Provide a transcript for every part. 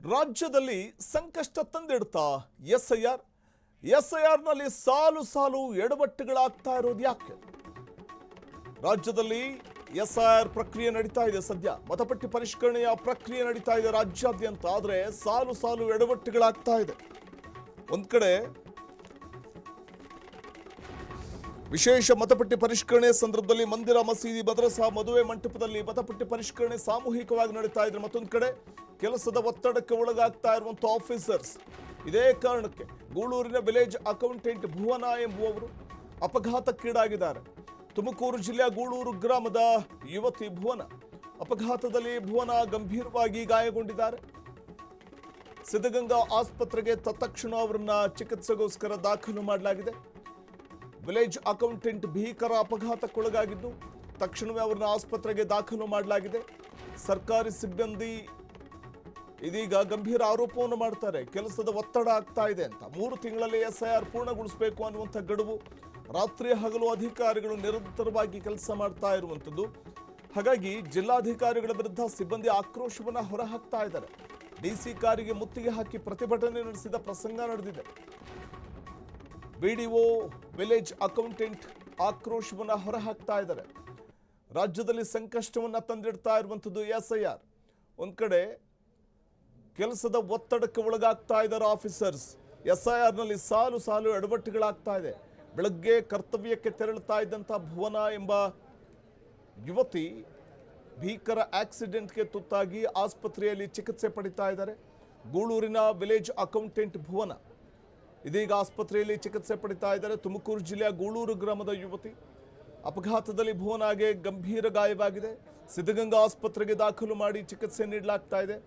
ರಾಜ್ಯದಲ್ಲಿ ಸಂಕಷ್ಟ ತಂದಿಡ್ತಾ ಎಸ್ಐಆರ್ ನಲ್ಲಿ ಸಾಲು ಸಾಲು ಎಡವಟ್ಟುಗಳಾಗ್ತಾ ಇರೋದು ಯಾಕೆ? ರಾಜ್ಯದಲ್ಲಿ ಎಸ್ಐಆರ್ ಪ್ರಕ್ರಿಯೆ ನಡೀತಾ ಇದೆ. ಸದ್ಯ ಮತಪಟ್ಟಿ ಪರಿಷ್ಕರಣೆಯ ಪ್ರಕ್ರಿಯೆ ನಡೀತಾ ಇದೆ ರಾಜ್ಯಾದ್ಯಂತ. ಆದರೆ ಸಾಲು ಸಾಲು ಎಡವಟ್ಟುಗಳಾಗ್ತಾ ಇದೆ. ಒಂದ್ ಕಡೆ ವಿಶೇಷ ಮತಪಟ್ಟಿ ಪರಿಷ್ಕರಣೆ ಸಂದರ್ಭದಲ್ಲಿ ಮಂದಿರ, ಮಸೀದಿ, ಮದ್ರಸಾ, ಮದುವೆ ಮಂಟಪದಲ್ಲಿ ಮತಪಟ್ಟಿ ಪರಿಷ್ಕರಣೆ ಸಾಮೂಹಿಕವಾಗಿ ನಡೀತಾ ಇದ್ರೆ, ಮತ್ತೊಂದು ಕಡೆ ಕೆಲಸದ ಒತ್ತಡಕ್ಕೆ ಒಳಗಾಗ್ತಾ ಇರುವಂತಹ ಆಫೀಸರ್ಸ್. ಇದೇ ಕಾರಣಕ್ಕೆ ಗೂಳೂರಿನ ವಿಲೇಜ್ ಅಕೌಂಟೆಂಟ್ ಭುವನ ಎಂಬುವವರು ಅಪಘಾತಕ್ಕೀಡಾಗಿದ್ದಾರೆ. ತುಮಕೂರು ಜಿಲ್ಲೆಯ ಗೂಳೂರು ಗ್ರಾಮದ ಯುವತಿ ಭುವನ ಅಪಘಾತದಲ್ಲಿ ಗಂಭೀರವಾಗಿ ಗಾಯಗೊಂಡಿದ್ದಾರೆ. ಸಿದ್ಧಗಂಗಾ ಆಸ್ಪತ್ರೆಗೆ ತತ್ಕ್ಷಣ ಅವರನ್ನ ಚಿಕಿತ್ಸೆಗೋಸ್ಕರ ದಾಖಲು ಮಾಡಲಾಗಿದೆ. ವಿಲೇಜ್ ಅಕೌಂಟೆಂಟ್ ಭೀಕರ ಅಪಘಾತಕ್ಕೊಳಗಾಗಿದ್ದು ತಕ್ಷಣವೇ ಅವರನ್ನ ಆಸ್ಪತ್ರೆಗೆ ದಾಖಲು ಮಾಡಲಾಗಿದೆ. ಸರ್ಕಾರಿ ಸಿಬ್ಬಂದಿ ಇದೀಗ ಗಂಭೀರ ಆರೋಪವನ್ನು ಮಾಡ್ತಾರೆ. ಕೆಲಸದ ಒತ್ತಡ ಆಗ್ತಾ ಇದೆ ಅಂತ. 3 ತಿಂಗಳಲ್ಲಿ ಎಸ್ಐಆರ್ ಪೂರ್ಣಗೊಳಿಸಬೇಕು ಅನ್ನುವಂಥ ಗಡುವು. ರಾತ್ರಿ ಹಗಲು ಅಧಿಕಾರಿಗಳು ನಿರಂತರವಾಗಿ ಕೆಲಸ ಮಾಡ್ತಾ ಇರುವಂಥದ್ದು. ಹಾಗಾಗಿ ಜಿಲ್ಲಾಧಿಕಾರಿಗಳ ವಿರುದ್ಧ ಸಿಬ್ಬಂದಿ ಆಕ್ರೋಶವನ್ನು ಹೊರಹಾಕ್ತಾ ಇದ್ದಾರೆ. ಡಿಸಿ ಕಾರಿಗೆ ಮುತ್ತಿಗೆ ಹಾಕಿ ಪ್ರತಿಭಟನೆ ನಡೆಸಿದ ಪ್ರಸಂಗ ನಡೆದಿದೆ. ಬಿಡಿಒ, ವಿಲೇಜ್ ಅಕೌಂಟೆಂಟ್ ಆಕ್ರೋಶವನ್ನು ಹೊರಹಾಕ್ತಾ ಇದ್ದಾರೆ. ರಾಜ್ಯದಲ್ಲಿ ಸಂಕಷ್ಟವನ್ನು ತಂದಿಡ್ತಾ ಇರುವಂಥದ್ದು ಎಸ್ಐಆರ್. ಒಂದ್ ಕಡೆ ಕೆಲಸದ ಒತ್ತಡಕ್ಕೆ ಒಳಗಾಗ್ತಾ ಇದ್ದಾರೆ ಆಫೀಸರ್ಸ್. ಎಸ್ಐಆರ್ ನಲ್ಲಿ ಸಾಲು ಸಾಲು ಎಡವಟ್ಟುಗಳಾಗ್ತಾ ಇದೆ. ಬೆಳಗ್ಗೆ ಕರ್ತವ್ಯಕ್ಕೆ ತೆರಳುತ್ತಾ ಇದ್ದಂಥ ಭುವನ ಎಂಬ ಯುವತಿ ಭೀಕರ ಆಕ್ಸಿಡೆಂಟ್ಗೆ ತುತ್ತಾಗಿ ಆಸ್ಪತ್ರೆಯಲ್ಲಿ ಚಿಕಿತ್ಸೆ ಪಡಿತಾ ಇದ್ದಾರೆ. ಗೂಳೂರಿನ ವಿಲೇಜ್ ಅಕೌಂಟೆಂಟ್ ಭುವನ ಇದೀಗ ಆಸ್ಪತ್ರೆಯಲ್ಲಿ ಚಿಕಿತ್ಸೆ ಪಡಿತಾ ಇದ್ದಾರೆ. ತುಮಕೂರು ಜಿಲ್ಲೆಯ ಗೂಳೂರು ಗ್ರಾಮದ ಯುವತಿ ಅಪಘಾತದಲ್ಲಿ ಭುವನಾಗೆ ಗಂಭೀರ ಗಾಯವಾಗಿದೆ. ಸಿದ್ಧಗಂಗಾ ಆಸ್ಪತ್ರೆಗೆ ದಾಖಲು ಮಾಡಿ ಚಿಕಿತ್ಸೆ ನೀಡಲಾಗ್ತಾ ಇದೆ.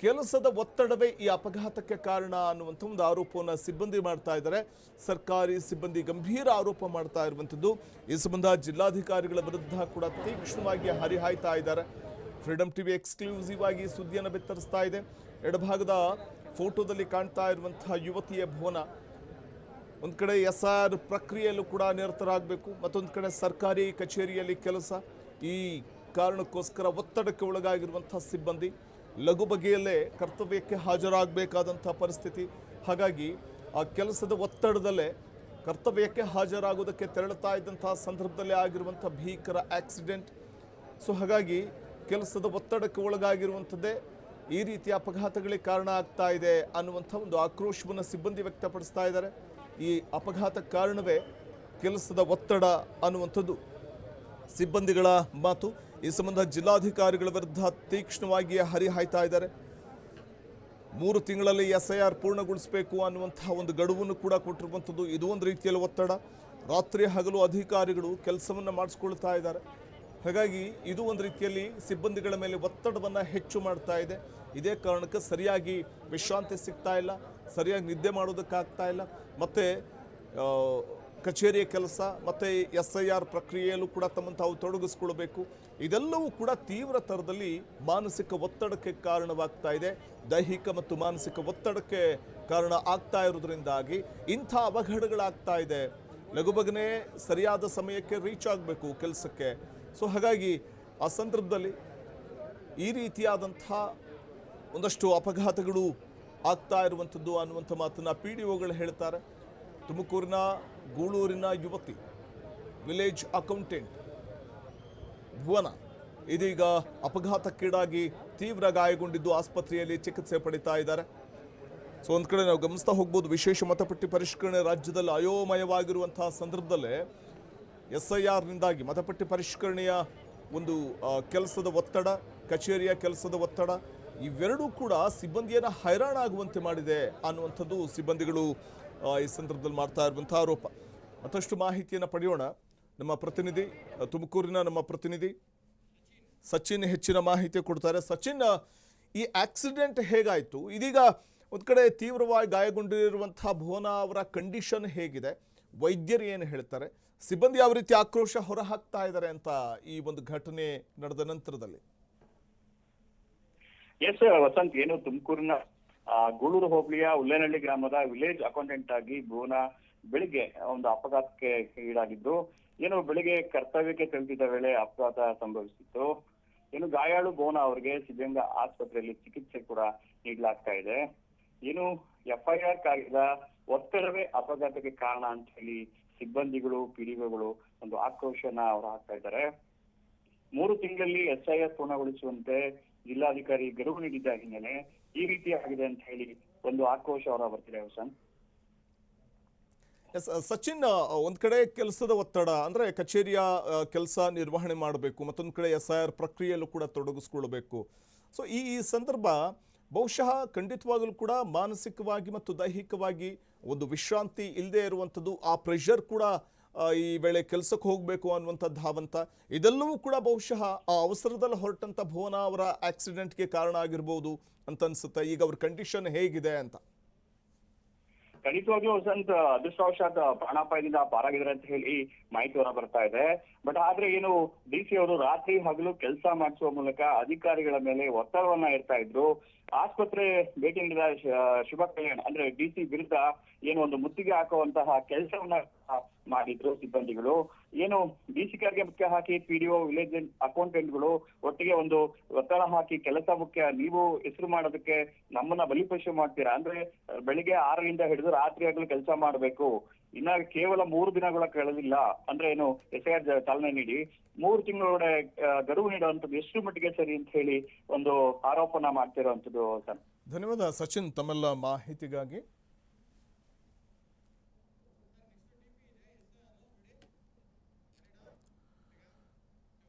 ಕೆಲಸದ ಒತ್ತಡವೇ ಈ ಅಪಘಾತಕ್ಕೆ ಕಾರಣ ಅನ್ನುವಂಥ ಒಂದು ಆರೋಪವನ್ನು ಸಿಬ್ಬಂದಿ ಮಾಡ್ತಾ ಇದ್ದಾರೆ. ಸರ್ಕಾರಿ ಸಿಬ್ಬಂದಿ ಗಂಭೀರ ಆರೋಪ ಮಾಡ್ತಾ ಇರುವಂಥದ್ದು. ಈ ಸಂಬಂಧ ಜಿಲ್ಲಾಧಿಕಾರಿಗಳ ವಿರುದ್ಧ ಕೂಡ ತೀಕ್ಷ್ಣವಾಗಿ ಹರಿಹಾಯ್ತಾ ಇದ್ದಾರೆ. ಫ್ರೀಡಮ್ ಟಿವಿ ಎಕ್ಸ್ಕ್ಲೂಸಿವ್ ಆಗಿ ಸುದ್ದಿಯನ್ನು ಬಿತ್ತರಿಸ್ತಾ ಇದೆ. ಎಡಭಾಗದ ಫೋಟೋದಲ್ಲಿ ಕಾಣ್ತಾ ಇರುವಂತಹ ಯುವತಿಯ ಭುವನ ಒಂದು ಕಡೆ ಎಸ್ಐಆರ್ ಪ್ರಕ್ರಿಯೆಯಲ್ಲೂ ಕೂಡ ನಿರತರಾಗಬೇಕು, ಮತ್ತೊಂದು ಕಡೆ ಸರ್ಕಾರಿ ಕಚೇರಿಯಲ್ಲಿ ಕೆಲಸ. ಈ ಕಾರಣಕ್ಕೋಸ್ಕರ ಒತ್ತಡಕ್ಕೆ ಒಳಗಾಗಿರುವಂಥ ಸಿಬ್ಬಂದಿ ಲಘು ಬಗೆಯಲ್ಲೇ ಕರ್ತವ್ಯಕ್ಕೆ ಹಾಜರಾಗಬೇಕಾದಂಥ ಪರಿಸ್ಥಿತಿ. ಹಾಗಾಗಿ ಆ ಕೆಲಸದ ಒತ್ತಡದಲ್ಲೇ ಕರ್ತವ್ಯಕ್ಕೆ ಹಾಜರಾಗೋದಕ್ಕೆ ತೆರಳುತ್ತಾ ಇದ್ದಂತಹ ಸಂದರ್ಭದಲ್ಲೇ ಆಗಿರುವಂಥ ಭೀಕರ ಆಕ್ಸಿಡೆಂಟ್. ಸೊ ಹಾಗಾಗಿ ಕೆಲಸದ ಒತ್ತಡಕ್ಕೆ ಒಳಗಾಗಿರುವಂಥದ್ದೇ ಈ ರೀತಿಯ ಅಪಘಾತಗಳಿಗೆ ಕಾರಣ ಆಗ್ತಾ ಇದೆ ಅನ್ನುವಂಥ ಒಂದು ಆಕ್ರೋಶವನ್ನು ಸಿಬ್ಬಂದಿ ವ್ಯಕ್ತಪಡಿಸ್ತಾ ಇದ್ದಾರೆ. ಈ ಅಪಘಾತ ಕಾರಣವೇ ಕೆಲಸದ ಒತ್ತಡ ಅನ್ನುವಂಥದ್ದು ಸಿಬ್ಬಂದಿಗಳ ಮಾತು. ಈ ಸಂಬಂಧ ಜಿಲ್ಲಾಧಿಕಾರಿಗಳ ವಿರುದ್ಧ ತೀಕ್ಷ್ಣವಾಗಿ ಹರಿಹಾಯ್ತಾ ಇದ್ದಾರೆ. 3 ತಿಂಗಳಲ್ಲಿ ಎಸ್ಐಆರ್ ಪೂರ್ಣಗೊಳಿಸಬೇಕು ಅನ್ನುವಂತಹ ಒಂದು ಗಡುವನ್ನು ಕೂಡ ಕೊಟ್ಟಿರುವಂಥದ್ದು. ಇದು ಒಂದು ರೀತಿಯಲ್ಲಿ ಒತ್ತಡ. ರಾತ್ರಿ ಹಗಲು ಅಧಿಕಾರಿಗಳು ಕೆಲಸವನ್ನು ಮಾಡಿಸ್ಕೊಳ್ತಾ ಇದ್ದಾರೆ. ಹಾಗಾಗಿ ಇದು ಒಂದು ರೀತಿಯಲ್ಲಿ ಸಿಬ್ಬಂದಿಗಳ ಮೇಲೆ ಒತ್ತಡವನ್ನು ಹೆಚ್ಚು ಮಾಡ್ತಾ ಇದೆ. ಇದೇ ಕಾರಣಕ್ಕೆ ಸರಿಯಾಗಿ ವಿಶ್ರಾಂತಿ ಸಿಗ್ತಾ ಇಲ್ಲ, ಸರಿಯಾಗಿ ನಿದ್ದೆ ಮಾಡೋದಕ್ಕಾಗ್ತಾ ಇಲ್ಲ. ಮತ್ತು ಕಚೇರಿಯ ಕೆಲಸ ಮತ್ತು ಎಸ್ಐಆರ್ ಪ್ರಕ್ರಿಯೆಯಲ್ಲೂ ಕೂಡ ತಮ್ಮನ್ನು ತಾವು ತೊಡಗಿಸ್ಕೊಳ್ಬೇಕು. ಇದೆಲ್ಲವೂ ಕೂಡ ತೀವ್ರ ಥರದಲ್ಲಿ ಮಾನಸಿಕ ಒತ್ತಡಕ್ಕೆ ಕಾರಣವಾಗ್ತಾ ಇದೆ. ದೈಹಿಕ ಮತ್ತು ಮಾನಸಿಕ ಒತ್ತಡಕ್ಕೆ ಕಾರಣ ಆಗ್ತಾ ಇರೋದ್ರಿಂದಾಗಿ ಇಂಥ ಅವಘಡಗಳಾಗ್ತಾ ಇದೆ. ಲಘುಬಗನೆ ಸರಿಯಾದ ಸಮಯಕ್ಕೆ ರೀಚ್ ಆಗಬೇಕು ಕೆಲಸಕ್ಕೆ. ಸೊ ಹಾಗಾಗಿ ಆ ಸಂದರ್ಭದಲ್ಲಿ ಈ ರೀತಿಯಾದಂಥ ಒಂದಷ್ಟು ಅಪಘಾತಗಳು ಆಗ್ತಾ ಇರುವಂಥದ್ದು ಅನ್ನುವಂಥ ಮಾತನ್ನು PDOಗಳು ಹೇಳ್ತಾರೆ. ತುಮಕೂರಿನ ಗೂಳೂರಿನ ಯುವತಿ ವಿಲೇಜ್ ಅಕೌಂಟೆಂಟ್ ಭುವನ ಇದೀಗ ಅಪಘಾತಕ್ಕೀಡಾಗಿ ತೀವ್ರ ಗಾಯಗೊಂಡಿದ್ದು ಆಸ್ಪತ್ರೆಯಲ್ಲಿ ಚಿಕಿತ್ಸೆ ಪಡಿತಾ ಇದ್ದಾರೆ. ಸೊ ಒಂದು ಕಡೆ ನಾವು ಗಮನಿಸ್ತಾ ಹೋಗ್ಬೋದು, ವಿಶೇಷ ಮತಪಟ್ಟಿ ಪರಿಷ್ಕರಣೆ ರಾಜ್ಯದಲ್ಲಿ ಅಯೋಮಯವಾಗಿರುವಂತಹ ಸಂದರ್ಭದಲ್ಲೇ ಎಸ್ಐಆರ್ನಿಂದಾಗಿ ಮತಪಟ್ಟಿ ಪರಿಷ್ಕರಣೆಯ ಒಂದು ಕೆಲಸದ ಒತ್ತಡ, ಕಚೇರಿಯ ಕೆಲಸದ ಒತ್ತಡ ಇವೆರಡೂ ಕೂಡ ಸಿಬ್ಬಂದಿಯನ್ನು ಹೈರಾಣಾಗುವಂತೆ ಮಾಡಿದೆ ಅನ್ನುವಂಥದ್ದು ಸಿಬ್ಬಂದಿಗಳು ಈ ಸಂದರ್ಭದಲ್ಲಿ ಮಾಡ್ತಾ ಇರುವಂಥ ಆರೋಪ. ಮತ್ತಷ್ಟು ಮಾಹಿತಿಯನ್ನು ಪಡೆಯೋಣ. ನಮ್ಮ ಪ್ರತಿನಿಧಿ ತುಮಕೂರಿನ ನಮ್ಮ ಪ್ರತಿನಿಧಿ ಸಚಿನ್ ಹೆಚ್ಚಿನ ಮಾಹಿತಿ ಕೊಡ್ತಾರೆ. ಸಚಿನ್, ಈ ಆಕ್ಸಿಡೆಂಟ್ ಹೇಗಾಯಿತು? ಇದೀಗ ಒಂದು ಕಡೆ ತೀವ್ರವಾಗಿ ಗಾಯಗೊಂಡಿರುವಂಥ ಭುವನ ಅವರ ಕಂಡೀಷನ್ ಹೇಗಿದೆ? ವೈದ್ಯರು ಏನು ಹೇಳ್ತಾರೆ? ಸಿಬ್ಬಂದಿ ಯಾವ ರೀತಿ ಆಕ್ರೋಶ ಹೊರಹಾಕ್ತಾ ಇದ್ದಾರೆ ಅಂತ ಈ ಒಂದು ಘಟನೆ ನಡೆದ ನಂತರದಲ್ಲಿ? ಎಸ್ ವಸಂತ್, ಏನು ತುಮಕೂರಿನ ಗೂಳೂರು ಹೋಬಳಿಯ ಉಲ್ಲೇನಹಳ್ಳಿ ಗ್ರಾಮದ ವಿಲೇಜ್ ಅಕೌಂಟೆಂಟ್ ಆಗಿ ಭುವನ ಬೆಳಿಗ್ಗೆ ಒಂದು ಅಪಘಾತಕ್ಕೆ ಈಡಾಗಿದ್ದು, ಏನು ಬೆಳಿಗ್ಗೆ ಕರ್ತವ್ಯಕ್ಕೆ ತೆರಳುತ್ತಿದ್ದ ವೇಳೆ ಅಪಘಾತ ಸಂಭವಿಸಿತ್ತು. ಏನು ಗಾಯಾಳು ಭುವನ ಅವರಿಗೆ ಸಿದ್ಧಗಂಗಾ ಆಸ್ಪತ್ರೆಯಲ್ಲಿ ಚಿಕಿತ್ಸೆ ಕೂಡ ನೀಡಲಾಗ್ತಾ ಇದೆ. ಏನು FIR ಕಾರ್ಯದ ಒತ್ತಡವೇ ಅಪಘಾತಕ್ಕೆ ಕಾರಣ ಅಂತ ಹೇಳಿ ಸಿಬ್ಬಂದಿಗಳು ಪಿಡಿಒಗಳು ಒಂದು ಆಕ್ರೋಶನ ಅವ್ರು ಹಾಕ್ತಾ ಇದ್ದಾರೆ. 3 ತಿಂಗಳಲ್ಲಿ SIR ಪೂರ್ಣಗೊಳಿಸುವಂತೆ ಜಿಲ್ಲಾಧಿಕಾರಿ ಗಡುವು ನೀಡಿದ್ದ ಹಿನ್ನೆಲೆ ಈ ರೀತಿ ಆಗಿದೆ ಅಂತ ಹೇಳಿ ಒಂದು ಆಕ್ರೋಶ ಹೊರ ಬರ್ತಿದೆ ಹುಸೇನ್. ಎಸ್ ಸಚಿನ್, ಒಂದ್ ಕಡೆ ಕೆಲಸದ ಒತ್ತಡ ಅಂದ್ರೆ ಕಚೇರಿಯ ಕೆಲಸ ನಿರ್ವಹಣೆ ಮಾಡಬೇಕು, ಮತ್ತೊಂದು ಕಡೆ SIR ಪ್ರಕ್ರಿಯೆಯಲ್ಲೂ ಕೂಡ ತೊಡಗಿಸ್ಕೊಳ್ಬೇಕು. ಸೊ ಈ ಸಂದರ್ಭ ಬಹುಶಃ ಖಂಡಿತವಾಗಲೂ ಕೂಡ ಮಾನಸಿಕವಾಗಿ ಮತ್ತು ದೈಹಿಕವಾಗಿ ಒಂದು ವಿಶ್ರಾಂತಿ ಇಲ್ಲದೆ ಇರುವಂಥದ್ದು, ಆ ಪ್ರೆಷರ್ ಕೂಡ ಈ ವೇಳೆ ಕೆಲಸಕ್ಕೆ ಹೋಗಬೇಕು ಅನ್ನುವಂಥ ಧಾವಂತ, ಇದೆಲ್ಲವೂ ಕೂಡ ಬಹುಶಃ ಆ ಅವಸರದಲ್ಲಿ ಹೊರಟಂಥ ಭುವನ ಅವರ ಆಕ್ಸಿಡೆಂಟ್ಗೆ ಕಾರಣ ಆಗಿರ್ಬೋದು ಅಂತ ಅನ್ಸುತ್ತೆ. ಈಗ ಅವ್ರ ಕಂಡೀಷನ್ ಹೇಗಿದೆ ಅಂತ? ಖಂಡಿತವಾಗ್ಲೂ ವಸಂತ್ ಅದೃಷ್ಟವಶಾತ್ ಪ್ರಾಣಾಪಾಯದಿಂದ ಪಾರಾಗಿದ್ದಾರೆ ಅಂತ ಹೇಳಿ ಮಾಹಿತಿ ಹೊರ ಬರ್ತಾ ಇದೆ. ಬಟ್ ಆದ್ರೆ ಏನು DC ಅವರು ರಾತ್ರಿ ಹಗಲು ಕೆಲಸ ಮಾಡಿಸುವ ಮೂಲಕ ಅಧಿಕಾರಿಗಳ ಮೇಲೆ ಒತ್ತಡವನ್ನ ಇರ್ತಾ ಇದ್ರು. ಆಸ್ಪತ್ರೆ ಭೇಟಿ ನೀಡಿದ ಶುಭ ಕಲ್ಯಾಣ್ ಅಂದ್ರೆ DC ವಿರುದ್ಧ ಏನು ಒಂದು ಮುತ್ತಿಗೆ ಹಾಕುವಂತಹ ಕೆಲಸವನ್ನ ಮಾಡಿದ್ರು ಸಿಬ್ಬಂದಿಗಳು. ಏನು DC ಕಾರ್ಗೆ ಮುಖ್ಯ ಹಾಕಿ PDO ವಿಲೇಜ್ ಅಕೌಂಟೆಂಟ್ಗಳು ಒಟ್ಟಿಗೆ ಒಂದು ಒತ್ತಡ ಹಾಕಿ ಕೆಲಸ ಮುಖ್ಯ, ನೀವು ಹೆಸರು ಮಾಡೋದಕ್ಕೆ ನಮ್ಮನ್ನ ಬಲಿಪಶು ಮಾಡ್ತೀರಾ, ಅಂದ್ರೆ ಬೆಳಿಗ್ಗೆ 6ರಿಂದ ಹಿಡಿದು ರಾತ್ರಿ ಆಗಲು ಕೆಲಸ ಮಾಡಬೇಕು, ಇನ್ನ ಕೇವಲ 3 ದಿನಗಳ ಕಳೆದಿಲ್ಲ ಅಂದ್ರೆ ಏನು SIR ಚಾಲನೆ ನೀಡಿ 3 ತಿಂಗಳೊಳಗಡೆ ಗಡುವು ನೀಡುವಂಥದ್ದು ಎಷ್ಟು ಮಟ್ಟಿಗೆ ಸರಿ ಅಂತ ಹೇಳಿ ಒಂದು ಆರೋಪನ ಮಾಡ್ತಿರುವಂತದ್ದು. ಧನ್ಯವಾದ ಸಚಿನ್ ತಮ್ಮೆಲ್ಲ ಮಾಹಿತಿಗಾಗಿ.